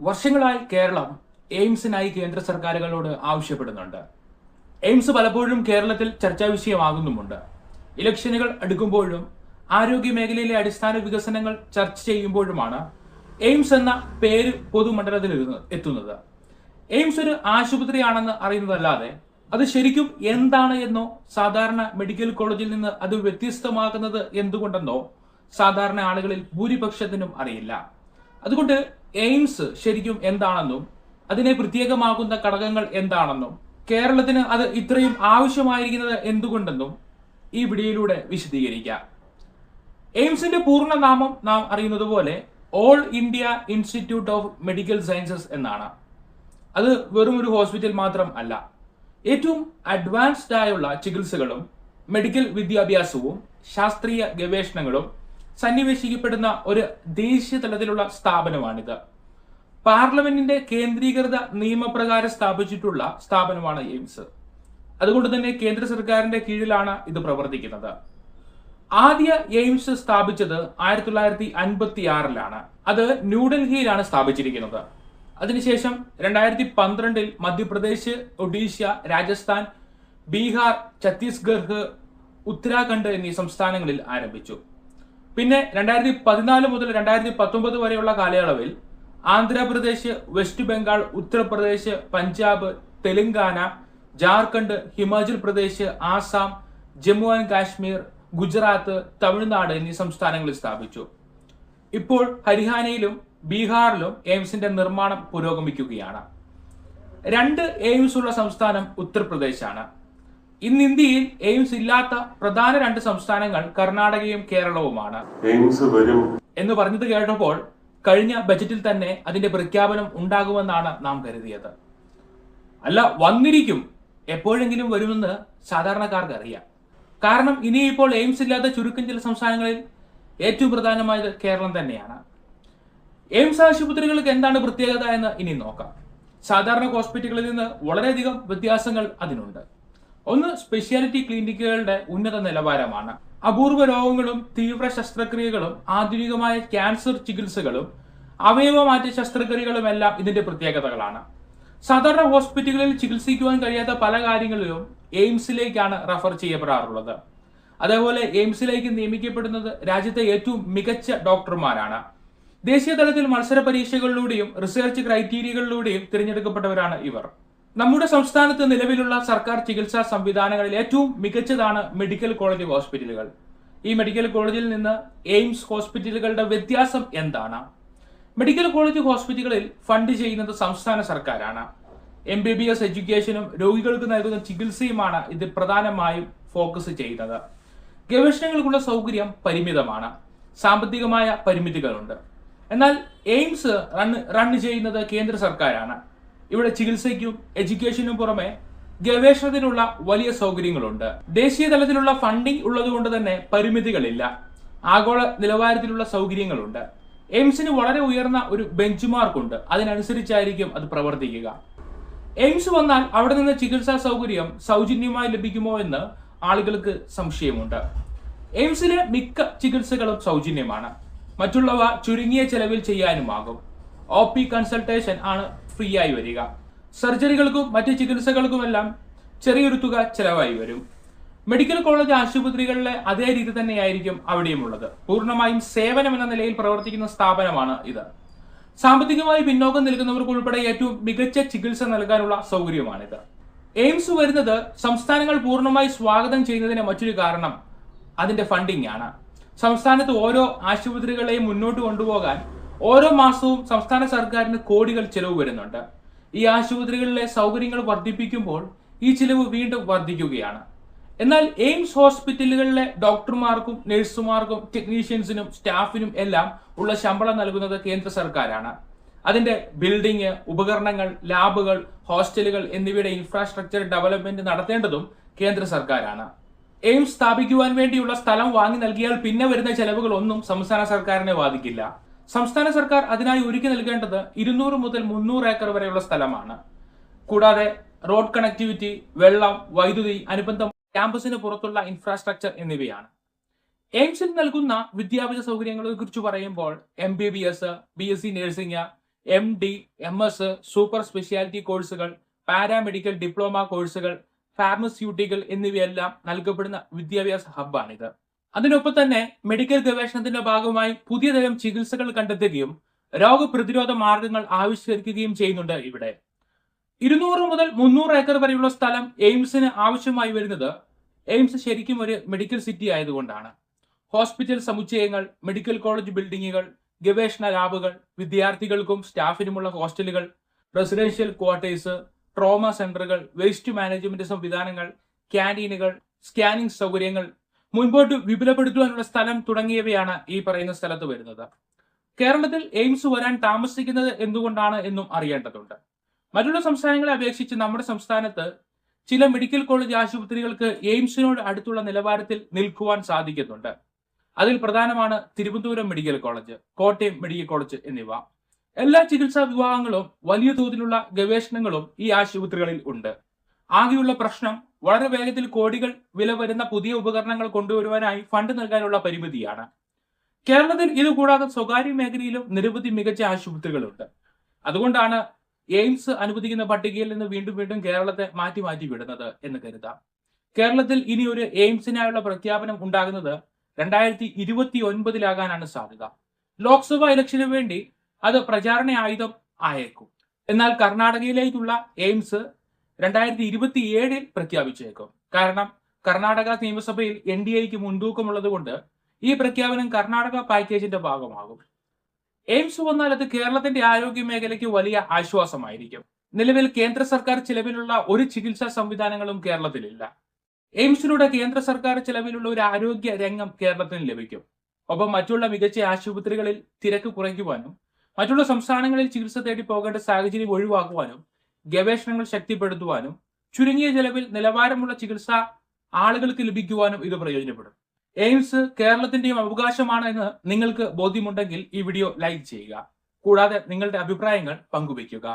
വർഷങ്ങളായി കേരളം എയിംസിനായി കേന്ദ്ര സർക്കാരുകളോട് ആവശ്യപ്പെടുന്നുണ്ട്. എയിംസ് പലപ്പോഴും കേരളത്തിൽ ചർച്ചാ വിഷയമാകുന്നുമുണ്ട്. ഇലക്ഷനുകൾ അടുക്കുമ്പോഴും ആരോഗ്യ മേഖലയിലെ അടിസ്ഥാന വികസനങ്ങൾ ചർച്ച ചെയ്യുമ്പോഴുമാണ് എയിംസ് എന്ന പേര് പൊതുമണ്ഡലത്തിൽ എത്തുന്നത്. എയിംസ് ഒരു ആശുപത്രിയാണെന്ന് അറിയുന്നതല്ലാതെ അത് ശരിക്കും എന്താണ് എന്നോ സാധാരണ മെഡിക്കൽ കോളേജിൽ നിന്ന് അത് വ്യത്യസ്തമാക്കുന്നത് എന്തുകൊണ്ടെന്നോ സാധാരണ ആളുകളിൽ ഭൂരിപക്ഷത്തിനും അറിയില്ല. അതുകൊണ്ട് എയിംസ് ശരിക്കും എന്താണെന്നും അതിനെ പ്രത്യേകമാകുന്ന ഘടകങ്ങൾ എന്താണെന്നും കേരളത്തിന് അത് ഇത്രയും ആവശ്യമായിരിക്കുന്നത് എന്തുകൊണ്ടെന്നും ഈ വീഡിയോയിലൂടെ വിശദീകരിക്കാം. എയിംസിന്റെ പൂർണ്ണ നാമം നാം അറിയുന്നത് പോലെ all India institute of medical sciences എന്നാണ്. അത് വെറും ഒരു ഹോസ്പിറ്റൽ മാത്രം അല്ല. ഏറ്റവും അഡ്വാൻസ്ഡ് ആയുള്ള ചികിത്സകളും മെഡിക്കൽ വിദ്യാഭ്യാസവും ശാസ്ത്രീയ ഗവേഷണങ്ങളും സന്നിവേശിക്കപ്പെടുന്ന ഒരു ദേശീയ തലത്തിലുള്ള സ്ഥാപനമാണിത്. പാർലമെന്റിന്റെ കേന്ദ്രീകൃത നിയമപ്രകാരം സ്ഥാപിച്ചിട്ടുള്ള സ്ഥാപനമാണ് എയിംസ്. അതുകൊണ്ട് തന്നെ കേന്ദ്ര സർക്കാരിന്റെ കീഴിലാണ് ഇത് പ്രവർത്തിക്കുന്നത്. ആദ്യ എയിംസ് സ്ഥാപിച്ചത് 1956-ലാണ്. അത് ന്യൂഡൽഹിയിലാണ് സ്ഥാപിച്ചിരിക്കുന്നത്. അതിനുശേഷം 2012 മധ്യപ്രദേശ്, ഒഡീഷ, രാജസ്ഥാൻ, ബീഹാർ, ഛത്തീസ്ഗഡ്, ഉത്തരാഖണ്ഡ് എന്നീ സംസ്ഥാനങ്ങളിൽ ആരംഭിച്ചു. പിന്നെ 2014 മുതൽ 2019 വരെയുള്ള കാലയളവിൽ ആന്ധ്രാപ്രദേശ്, വെസ്റ്റ് ബംഗാൾ, ഉത്തർപ്രദേശ്, പഞ്ചാബ്, തെലങ്കാന, ജാർഖണ്ഡ്, ഹിമാചൽ പ്രദേശ്, ആസാം, ജമ്മു ആൻഡ് കാശ്മീർ, ഗുജറാത്ത്, തമിഴ്നാട് എന്നീ സംസ്ഥാനങ്ങളിൽ സ്ഥാപിച്ചു. ഇപ്പോൾ ഹരിയാനയിലും ബീഹാറിലും എയിംസിന്റെ നിർമ്മാണം പുരോഗമിക്കുകയാണ്. 2 എയിംസ് ഉള്ള സംസ്ഥാനം ഉത്തർപ്രദേശാണ്. ഇന്ന് ഇന്ത്യയിൽ എയിംസ് ഇല്ലാത്ത പ്രധാന 2 സംസ്ഥാനങ്ങൾ കർണാടകയും കേരളവുമാണ്. എയിംസ് വരും എന്ന് പറഞ്ഞത് കേട്ടപ്പോൾ കഴിഞ്ഞ ബജറ്റിൽ തന്നെ അതിന്റെ പ്രഖ്യാപനം ഉണ്ടാകുമെന്നാണ് നാം കരുതിയത്. അല്ല, വന്നിരിക്കും, എപ്പോഴെങ്കിലും വരുമെന്ന് സാധാരണക്കാർക്ക് അറിയാം. കാരണം ഇനിയിപ്പോൾ എയിംസ് ഇല്ലാത്ത ചുരുക്കം ചില സംസ്ഥാനങ്ങളിൽ ഏറ്റവും പ്രധാനമായത് കേരളം തന്നെയാണ്. എയിംസ് ആശുപത്രികൾക്ക് എന്താണ് പ്രത്യേകത എന്ന് ഇനി നോക്കാം. സാധാരണ ഹോസ്പിറ്റലുകളിൽ നിന്ന് വളരെയധികം വ്യത്യാസങ്ങൾ അതിനുണ്ട്. ഒന്ന്, സ്പെഷ്യാലിറ്റി ക്ലിനിക്കുകളുടെ ഉന്നത നിലവാരമാണ്. അപൂർവ രോഗങ്ങളും തീവ്ര ശസ്ത്രക്രിയകളും ആധുനികമായ ക്യാൻസർ ചികിത്സകളും അവയവമാറ്റ ശസ്ത്രക്രിയകളും എല്ലാം ഇതിന്റെ പ്രത്യേകതകളാണ്. സാധാരണ ഹോസ്പിറ്റലുകളിൽ ചികിത്സിക്കുവാൻ കഴിയാത്ത പല കാര്യങ്ങളിലും എയിംസിലേക്കാണ് റെഫർ ചെയ്യപ്പെടാറുള്ളത്. അതേപോലെ എയിംസിലേക്ക് നിയമിക്കപ്പെടുന്നത് രാജ്യത്തെ ഏറ്റവും മികച്ച ഡോക്ടർമാരാണ്. ദേശീയ തലത്തിൽ മത്സര പരീക്ഷകളിലൂടെയും റിസർച്ച് ക്രൈറ്റീരിയകളിലൂടെയും തിരഞ്ഞെടുക്കപ്പെട്ടവരാണ് ഇവർ. നമ്മുടെ സംസ്ഥാനത്ത് നിലവിലുള്ള സർക്കാർ ചികിത്സാ സംവിധാനങ്ങളിൽ ഏറ്റവും മികച്ചതാണ് മെഡിക്കൽ കോളേജ് ഹോസ്പിറ്റലുകൾ. ഈ മെഡിക്കൽ കോളേജിൽ നിന്ന് എയിംസ് ഹോസ്പിറ്റലുകളുടെ വ്യത്യാസം എന്താണ്? മെഡിക്കൽ കോളേജ് ഹോസ്പിറ്റലുകളിൽ ഫണ്ട് ചെയ്യുന്നത് സംസ്ഥാന സർക്കാരാണ്. MBBS എഡ്യൂക്കേഷനും രോഗികൾക്ക് നൽകുന്ന ചികിത്സയുമാണ് ഇത് പ്രധാനമായും ഫോക്കസ് ചെയ്യുന്നത്. ഗവേഷണങ്ങൾക്കുള്ള സൗകര്യം പരിമിതമാണ്. സാമ്പത്തികമായ പരിമിതികളുണ്ട്. എന്നാൽ എയിംസ് റൺ ചെയ്യുന്നത് കേന്ദ്ര സർക്കാരാണ്. ഇവിടെ ചികിത്സയ്ക്കും എഡ്യൂക്കേഷനും പുറമെ ഗവേഷണത്തിനുള്ള വലിയ സൗകര്യങ്ങളുണ്ട്. ദേശീയ തലത്തിലുള്ള ഫണ്ടിംഗ് ഉള്ളതുകൊണ്ട് തന്നെ പരിമിതികളില്ല. ആഗോള നിലവാരത്തിലുള്ള സൗകര്യങ്ങളുണ്ട്. എയിംസിന് വളരെ ഉയർന്ന ഒരു ബെഞ്ച് മാർക്ക് ഉണ്ട്. അതിനനുസരിച്ചായിരിക്കും അത് പ്രവർത്തിക്കുക. എയിംസ് വന്നാൽ അവിടെ നിന്ന് ചികിത്സാ സൗകര്യം സൗജന്യമായി ലഭിക്കുമോ എന്ന് ആളുകൾക്ക് സംശയമുണ്ട്. എയിംസിലെ മിക്ക ചികിത്സകളും സൗജന്യമാണ്. മറ്റുള്ളവ ചുരുങ്ങിയ ചെലവിൽ ചെയ്യാനുമാകും. OP കൺസൾട്ടേഷൻ ആണ് ഫ്രീ ആയി വരിക. സർജറികൾക്കും മറ്റ് ചികിത്സകൾക്കുമെല്ലാം ചെറിയൊരു തുക ചെലവായി വരും. മെഡിക്കൽ കോളേജ് ആശുപത്രികളിലെ അതേ രീതി തന്നെയായിരിക്കും അവിടെയുമുള്ളത്. പൂർണ്ണമായും സേവനം എന്ന നിലയിൽ പ്രവർത്തിക്കുന്ന സ്ഥാപനമാണ് ഇത്. സാമ്പത്തികമായി പിന്നോക്കം നിൽക്കുന്നവർക്ക് ഉൾപ്പെടെ ഏറ്റവും മികച്ച ചികിത്സ നൽകാനുള്ള സൗകര്യമാണിത്. എയിംസ് വരുന്നത് സംസ്ഥാനങ്ങൾ പൂർണ്ണമായി സ്വാഗതം ചെയ്യുന്നതിന് മറ്റൊരു കാരണം അതിന്റെ ഫണ്ടിംഗ് ആണ്. സംസ്ഥാനത്ത് ഓരോ ആശുപത്രികളെയും മുന്നോട്ട് കൊണ്ടുപോകാൻ ഓരോ മാസവും സംസ്ഥാന സർക്കാരിന് കോടികൾ ചെലവ് വരുന്നുണ്ട്. ഈ ആശുപത്രികളിലെ സൗകര്യങ്ങൾ വർദ്ധിപ്പിക്കുമ്പോൾ ഈ ചിലവ് വീണ്ടും വർദ്ധിക്കുകയാണ്. എന്നാൽ എയിംസ് ഹോസ്പിറ്റലുകളിലെ ഡോക്ടർമാർക്കും നഴ്സുമാർക്കും ടെക്നീഷ്യൻസിനും സ്റ്റാഫിനും എല്ലാം ഉള്ള ശമ്പളം നൽകുന്നത് കേന്ദ്ര സർക്കാരാണ്. അതിന്റെ ബിൽഡിംഗ്, ഉപകരണങ്ങൾ, ലാബുകൾ, ഹോസ്റ്റലുകൾ എന്നിവയുടെ ഇൻഫ്രാസ്ട്രക്ചർ ഡെവലപ്മെന്റ് നടത്തേണ്ടതും കേന്ദ്ര സർക്കാരാണ്. എയിംസ് സ്ഥാപിക്കുവാൻ വേണ്ടിയുള്ള സ്ഥലം വാങ്ങി നൽകിയാൽ പിന്നെ വരുന്ന ചെലവുകൾ ഒന്നും സംസ്ഥാന സർക്കാരിനെ ബാധിക്കില്ല. സംസ്ഥാന സർക്കാർ അതിനായി ഒരുക്കി നൽകേണ്ടത് 200 മുതൽ 300 ഏക്കർ വരെയുള്ള സ്ഥലമാണ്. കൂടാതെ റോഡ് കണക്ടിവിറ്റി, വെള്ളം, വൈദ്യുതി, അനുബന്ധ ക്യാമ്പസിന് പുറത്തുള്ള ഇൻഫ്രാസ്ട്രക്ചർ എന്നിവയാണ്. എയിംസിൽ നൽകുന്ന വിദ്യാഭ്യാസ സൗകര്യങ്ങളെ കുറിച്ച് പറയുമ്പോൾ MBBS, BSc nursing, MD, MS, super speciality കോഴ്സുകൾ, പാരാമെഡിക്കൽ ഡിപ്ലോമ കോഴ്സുകൾ, ഫാർമസ്യൂട്ടിക്കൽ എന്നിവയെല്ലാം നൽകപ്പെടുന്ന വിദ്യാഭ്യാസ ഹബ്ബാണിത്. അതിനൊപ്പം തന്നെ മെഡിക്കൽ ഗവേഷണത്തിന്റെ ഭാഗമായി പുതിയ തരം ചികിത്സകൾ കണ്ടെത്തുകയും രോഗപ്രതിരോധ മാർഗങ്ങൾ ആവിഷ്കരിക്കുകയും ചെയ്യുന്നുണ്ട് ഇവിടെ. 200 മുതൽ 300 ഏക്കർ വരെയുള്ള സ്ഥലം എയിംസിന് ആവശ്യമായി വരുന്നത് എയിംസ് ശരിക്കും ഒരു മെഡിക്കൽ സിറ്റി ആയതുകൊണ്ടാണ്. ഹോസ്പിറ്റൽ സമുച്ചയങ്ങൾ, മെഡിക്കൽ കോളേജ് ബിൽഡിങ്ങുകൾ, ഗവേഷണ ലാബുകൾ, വിദ്യാർത്ഥികൾക്കും സ്റ്റാഫിനുമുള്ള ഹോസ്റ്റലുകൾ, റെസിഡൻഷ്യൽ ക്വാർട്ടേഴ്സ്, ട്രോമ സെന്ററുകൾ, വേസ്റ്റ് മാനേജ്മെന്റ് സംവിധാനങ്ങൾ, ക്യാന്റീനുകൾ, സ്കാനിംഗ് സൗകര്യങ്ങൾ, മുൻപോട്ട് വിപുലപ്പെടുത്തുവാനുള്ള സ്ഥലം തുടങ്ങിയവയാണ് ഈ പറയുന്ന സ്ഥലത്ത് വരുന്നത്. കേരളത്തിൽ എയിംസ് വരാൻ താമസിക്കുന്നത് എന്തുകൊണ്ടാണ് എന്നും അറിയേണ്ടതുണ്ട്. മറ്റുള്ള സംസ്ഥാനങ്ങളെ അപേക്ഷിച്ച് നമ്മുടെ സംസ്ഥാനത്ത് ചില മെഡിക്കൽ കോളേജ് ആശുപത്രികൾക്ക് എയിംസിനോട് അടുത്തുള്ള നിലവാരത്തിൽ നിൽക്കുവാൻ സാധിക്കുന്നുണ്ട്. അതിൽ പ്രധാനമാണ് Thiruvananthapuram medical college, Kottayam medical college എന്നിവ. എല്ലാ ചികിത്സാ വിഭാഗങ്ങളും വലിയ തോതിലുള്ള ഗവേഷണങ്ങളും ഈ ആശുപത്രികളിൽ ഉണ്ട്. ആകെയുള്ള പ്രശ്നം വളരെ വേഗത്തിൽ കോടികൾ വില വരുന്ന പുതിയ ഉപകരണങ്ങൾ കൊണ്ടുവരുവാനായി ഫണ്ട് നൽകാനുള്ള പരിമിതിയാണ്. കേരളത്തിൽ ഇതുകൂടാതെ സ്വകാര്യ മേഖലയിലും നിരവധി മികച്ച ആശുപത്രികളുണ്ട്. അതുകൊണ്ടാണ് എയിംസ് അനുവദിക്കുന്ന പട്ടികയിൽ നിന്ന് വീണ്ടും വീണ്ടും കേരളത്തെ മാറ്റി മാറ്റി വിടുന്നത് എന്ന് കരുതാം. കേരളത്തിൽ ഇനി ഒരു എയിംസിനായുള്ള പ്രഖ്യാപനം ഉണ്ടാകുന്നത് 2029 സാധ്യത. ലോക്സഭാ ഇലക്ഷന് വേണ്ടി അത് പ്രചാരണ ആയുധം ആയേക്കും. എന്നാൽ കർണാടകയിലേക്കുള്ള എയിംസ് 2027 പ്രഖ്യാപിച്ചേക്കും. കാരണം കർണാടക നിയമസഭയിൽ NDAക്ക് മുൻതൂക്കമുള്ളത് കൊണ്ട് ഈ പ്രഖ്യാപനം കർണാടക പാക്കേജിന്റെ ഭാഗമാകും. എയിംസ് വന്നാൽ അത് കേരളത്തിന്റെ ആരോഗ്യ മേഖലയ്ക്ക് വലിയ ആശ്വാസമായിരിക്കും. നിലവിൽ കേന്ദ്ര സർക്കാർ ചിലവിലുള്ള ഒരു ചികിത്സാ സംവിധാനങ്ങളും കേരളത്തിലില്ല. എയിംസിലൂടെ കേന്ദ്ര സർക്കാർ ചിലവിലുള്ള ഒരു ആരോഗ്യ രംഗം കേരളത്തിന് ലഭിക്കും. ഒപ്പം മറ്റുള്ള മികച്ച ആശുപത്രികളിൽ തിരക്ക് കുറയ്ക്കുവാനും മറ്റുള്ള സംസ്ഥാനങ്ങളിൽ ചികിത്സ തേടി പോകേണ്ട സാഹചര്യം ഒഴിവാക്കുവാനും ഗവേഷണങ്ങൾ ശക്തിപ്പെടുത്തുവാനും ചുരുങ്ങിയ ചെലവിൽ നിലവാരമുള്ള ചികിത്സ ആളുകൾക്ക് ലഭിക്കുവാനും ഇത് പ്രയോജനപ്പെടും. എയിംസ് കേരളത്തിന്റെയും അവകാശമാണ് എന്ന് നിങ്ങൾക്ക് ബോധ്യമുണ്ടെങ്കിൽ ഈ വീഡിയോ ലൈക്ക് ചെയ്യുക. കൂടാതെ നിങ്ങളുടെ അഭിപ്രായങ്ങൾ പങ്കുവയ്ക്കുക.